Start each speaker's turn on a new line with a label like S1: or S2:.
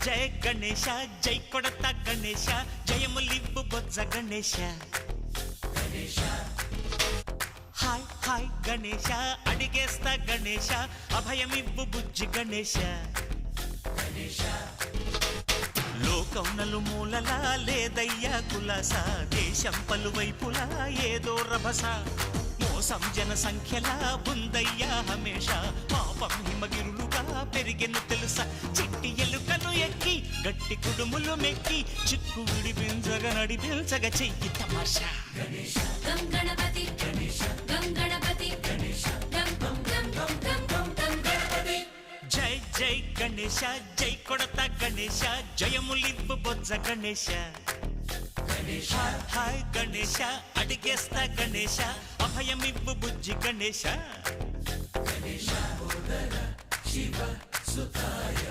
S1: జయ గణేశ జై కొడత గణేశ జయములివ్వు బొజ్జ Ganesha hi hi Ganesha అడిగేస్తా Ganesha అభయమివ్వు బుజ్జి గణేశ లోకం నలుమూలలా లేదయ్యా కులాస దేశం పలువైపులా ఏదో రభస మోసం జన సంఖ్యలా ఉందయ్యా హమేష పాపం హిమగిరులుగా పెరిగెను తెలుసా చిట్టి ఎలుకను ఎక్కి గట్టి కుడుములు మెక్కి చిక్కు విడిపించగ నడిపించగ చెయ్యి తమాషా
S2: గం గణపతి గం గణపతి గం గం గం గం గం గం గం గణపతి
S1: జై జై గణేశ జై కొడత గణేశ జయములివ్వు బొజ్జ గణేశ హాయ్ గణేశ అడిగేస్తా గణేశ అభయమివ్వు బుజ్జి గణేశ
S3: శివ సుతాయ